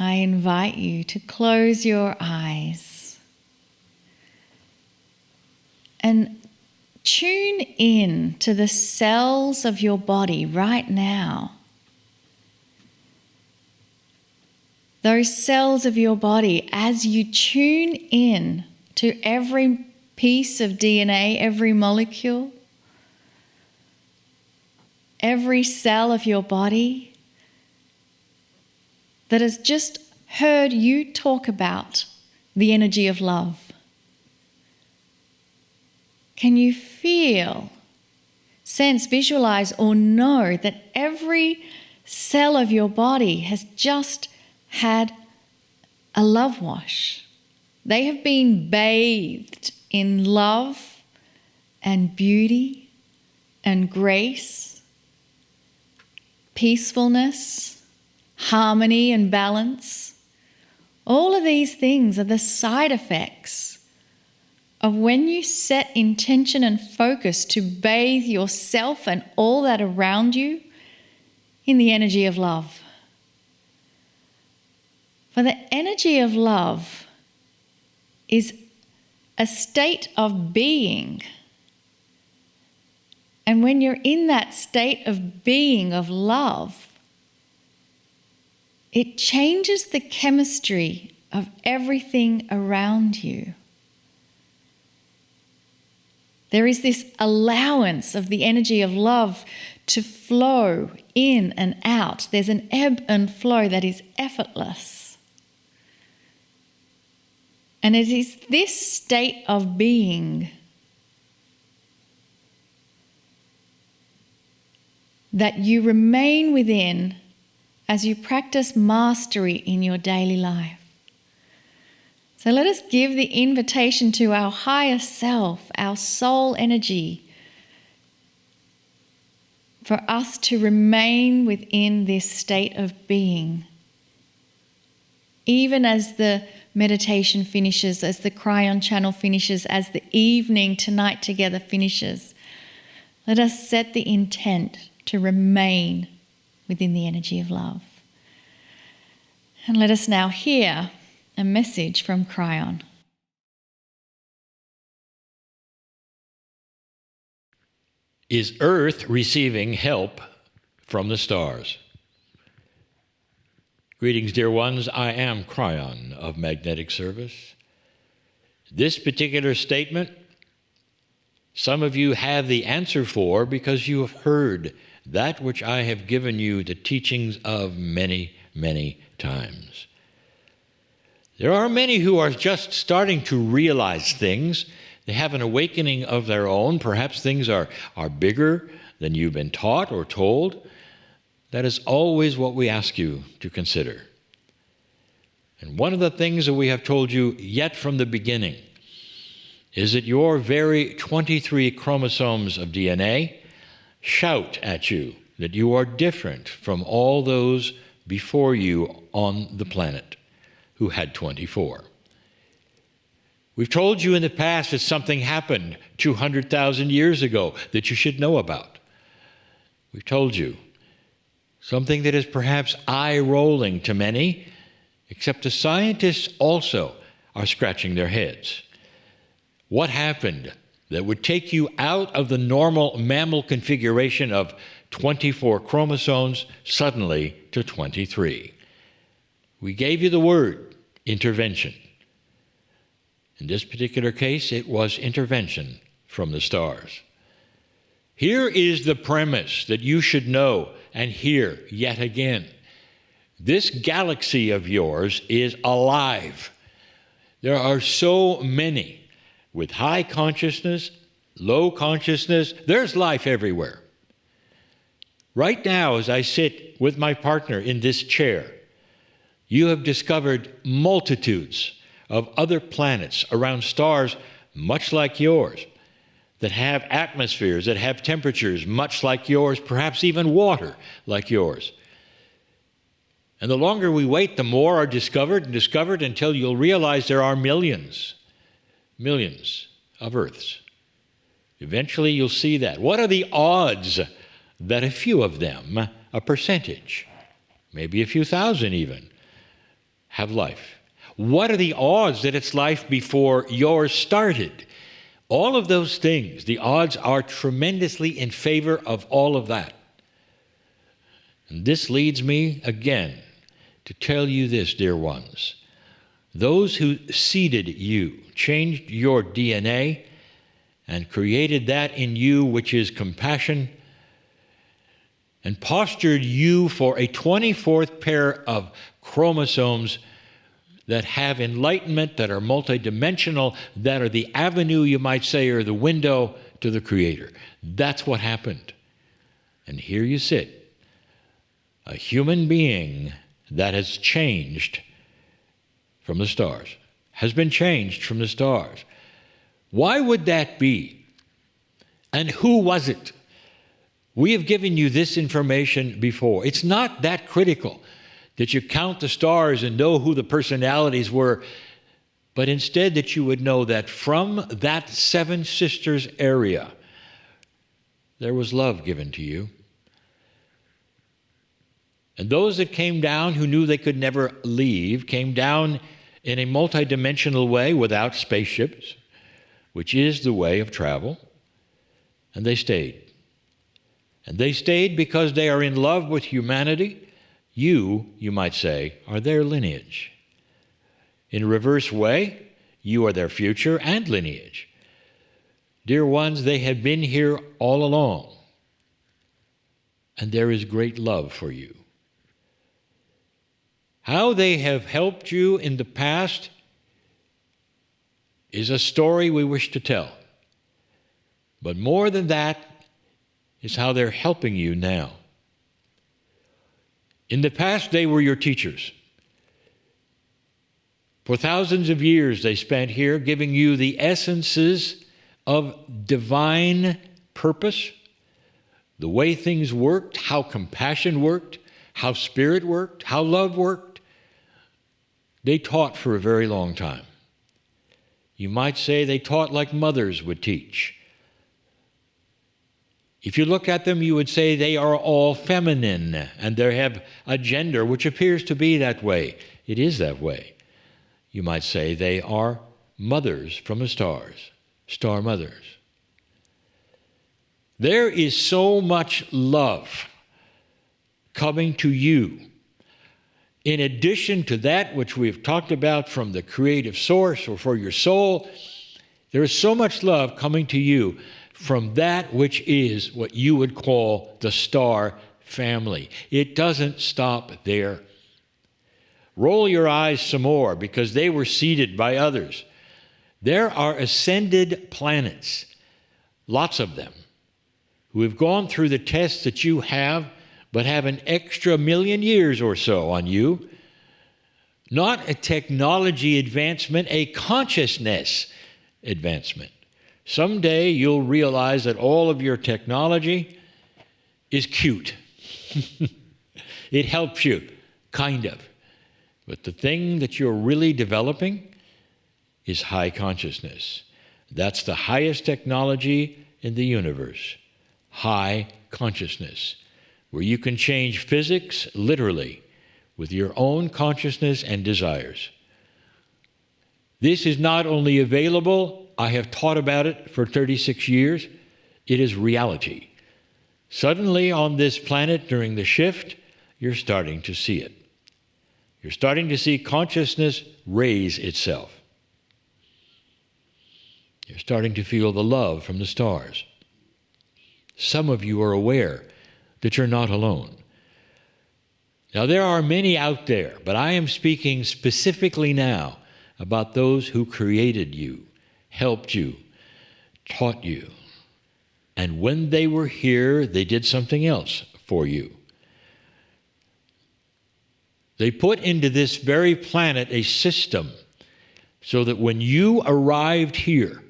I invite you to close your eyes and tune in to the cells of your body right now. Those cells of your body, as you tune in to every piece of DNA, every molecule, every cell of your body that has just heard you talk about the energy of love. Can you feel, sense, visualize, or know that every cell of your body has just had a love wash? They have been bathed in love and beauty and grace, peacefulness, harmony and balance. All of these things are the side effects of when you set intention and focus to bathe yourself and all that around you in the energy of love. For the energy of love is a state of being. And when you're in that state of being, of love, it changes the chemistry of everything around you. There is this allowance of the energy of love to flow in and out. There's an ebb and flow that is effortless. And it is this state of being that you remain within as you practice mastery in your daily life. So let us give the invitation to our higher self, our soul energy, for us to remain within this state of being. Even as the meditation finishes, as the Kryon channel finishes, as the evening tonight together finishes, let us set the intent to remain within the energy of love. And let us now hear a message from Kryon. Is Earth receiving help from the stars? Greetings, dear ones. I am Kryon of Magnetic Service. This particular statement, some of you have the answer for because you have heard that which I have given you the teachings of many, many times. There are many who are just starting to realize things. They have an awakening of their own. Perhaps things are bigger than you've been taught or told. That is always what we ask you to consider. And one of the things that we have told you yet from the beginning is that your very 23 chromosomes of DNA shout at you that you are different from all those before you on the planet who had 24. We've told you in the past that something happened 200,000 years ago that you should know about. We've told you something that is perhaps eye-rolling to many, except the scientists also are scratching their heads. What happened that would take you out of the normal mammal configuration of 24 chromosomes suddenly to 23? We gave you the word, intervention. In this particular case, it was intervention from the stars. Here is the premise that you should know and hear yet again. This galaxy of yours is alive. There are so many with high consciousness, low consciousness. There's life everywhere. Right now, as I sit with my partner in this chair, you have discovered multitudes of other planets around stars much like yours, that have atmospheres, that have temperatures much like yours, perhaps even water like yours. And the longer we wait, the more are discovered and discovered until you'll realize there are millions of Earths. Eventually you'll see that. What are the odds that a few of them, a percentage, maybe a few thousand even, have life? What are the odds that it's life before yours started? All of those things, the odds are tremendously in favor of all of that. And this leads me again to tell you this, dear ones. Those who seeded you, changed your DNA, and created that in you which is compassion, and postured you for a 24th pair of chromosomes that have enlightenment, that are multidimensional, that are the avenue, you might say, or the window to the Creator. That's what happened. And here you sit, a human being that has changed from the stars, has been changed from the stars. Why would that be? And who was it? We have given you this information before. It's not that critical that you count the stars and know who the personalities were, but instead that you would know that from that Seven Sisters area, there was love given to you. And those that came down who knew they could never leave came down in a multidimensional way without spaceships, which is the way of travel, and they stayed. And they stayed because they are in love with humanity. You might say, are their lineage. In a reverse way, you are their future and lineage. Dear ones, they have been here all along, and there is great love for you. How they have helped you in the past is a story we wish to tell. But more than that is how they're helping you now. In the past, they were your teachers. For thousands of years they spent here giving you the essences of divine purpose, the way things worked, how compassion worked, how spirit worked, how love worked. They taught for a very long time. You might say they taught like mothers would teach. If you look at them, you would say they are all feminine, and they have a gender which appears to be that way. It is that way. You might say they are mothers from the stars, star mothers. There is so much love coming to you. In addition to that which we've talked about from the creative source or for your soul, there is so much love coming to you from that which is what you would call the star family. It doesn't stop there. Roll your eyes some more, because they were seeded by others. There are ascended planets, lots of them, who have gone through the tests that you have, but have an extra 1,000,000 years or so on you. Not a technology advancement, a consciousness advancement. Someday you'll realize that all of your technology is cute. It helps you, kind of. But the thing that you're really developing is high consciousness. That's the highest technology in the universe. High consciousness, where you can change physics literally with your own consciousness and desires. This is not only available, I have taught about it for 36 years, it is reality. Suddenly on this planet during the shift, you're starting to see it. You're starting to see consciousness raise itself. You're starting to feel the love from the stars. Some of you are aware that you're not alone. Now, there are many out there, but I am speaking specifically now about those who created you, helped you, taught you. And when they were here, they did something else for you. They put into this very planet a system so that when you arrived here,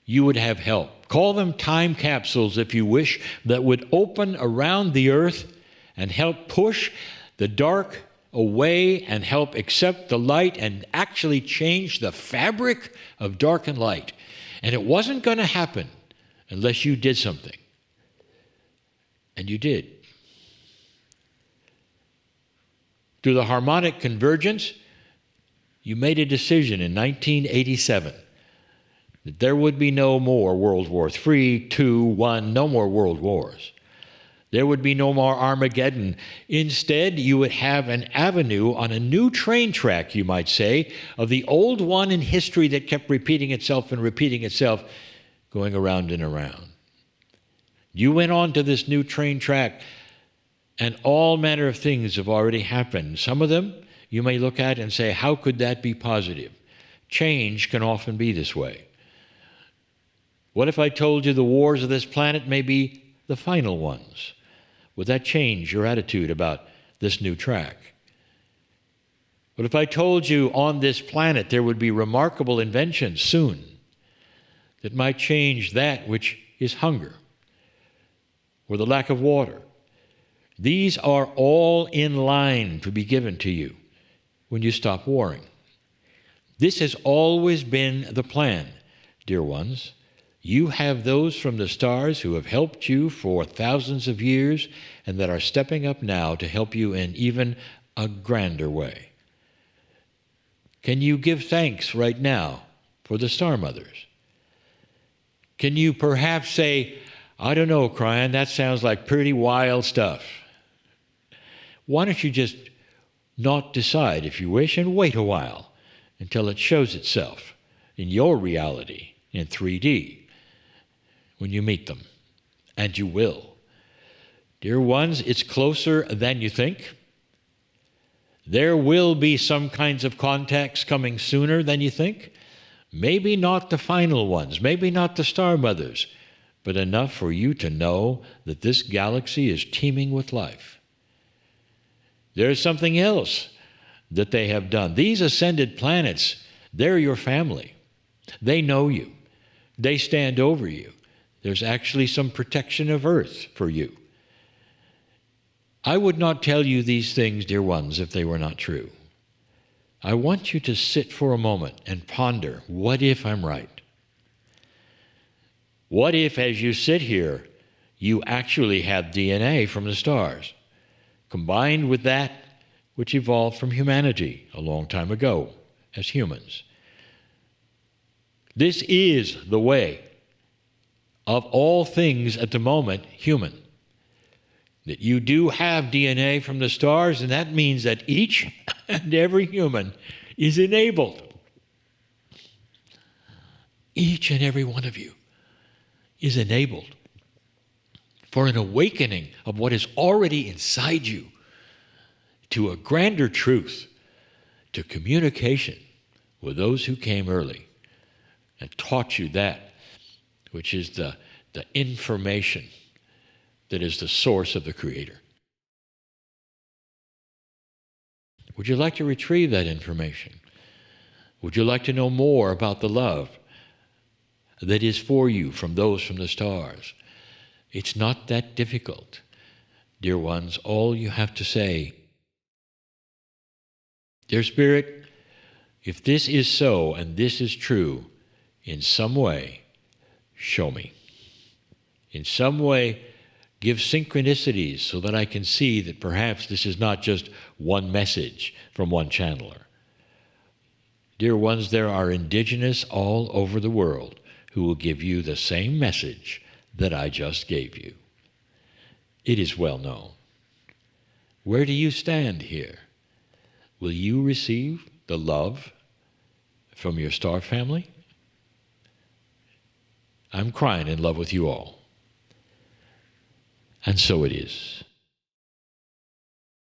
you would have help. Call them time capsules, if you wish, that would open around the earth and help push the dark away and help accept the light and actually change the fabric of dark and light. And it wasn't going to happen unless you did something. And you did. Through the harmonic convergence, you made a decision in 1987 that there would be no more World War III, II, I, no more world wars. There would be no more Armageddon. Instead, you would have an avenue on a new train track, you might say, of the old one in history that kept repeating itself and repeating itself, going around and around. You went on to this new train track, and all manner of things have already happened. Some of them you may look at and say, how could that be positive? Change can often be this way. What if I told you the wars of this planet may be the final ones? Would that change your attitude about this new track? What if I told you on this planet there would be remarkable inventions soon that might change that which is hunger or the lack of water? These are all in line to be given to you when you stop warring. This has always been the plan, dear ones. You have those from the stars who have helped you for thousands of years and that are stepping up now to help you in even a grander way. Can you give thanks right now for the Star Mothers? Can you perhaps say, I don't know, Kryon, that sounds like pretty wild stuff. Why don't you just not decide if you wish and wait a while until it shows itself in your reality in 3D? When you meet them, and you will. Dear ones, it's closer than you think. There will be some kinds of contacts coming sooner than you think. Maybe not the final ones, maybe not the Star Mothers, but enough for you to know that this galaxy is teeming with life. There's something else that they have done. These ascended planets, they're your family. They know you. They stand over you. There's actually some protection of Earth for you. I would not tell you these things, dear ones, if they were not true. I want you to sit for a moment and ponder, what if I'm right? What if, as you sit here, you actually have DNA from the stars, combined with that which evolved from humanity a long time ago as humans? This is the way of all things at the moment human. That you do have DNA from the stars, and that means that each and every human is enabled. Each and every one of you is enabled for an awakening of what is already inside you to a grander truth, to communication with those who came early and taught you that which is the information that is the source of the Creator. Would you like to retrieve that information? Would you like to know more about the love that is for you from those from the stars? It's not that difficult, dear ones. All you have to say, dear Spirit, if this is so and this is true, in some way, show me. In some way, give synchronicities so that I can see that perhaps this is not just one message from one channeler. Dear ones, there are indigenous all over the world who will give you the same message that I just gave you. It is well known. Where do you stand here? Will you receive the love from your star family? I'm Kryon in love with you all. And so it is.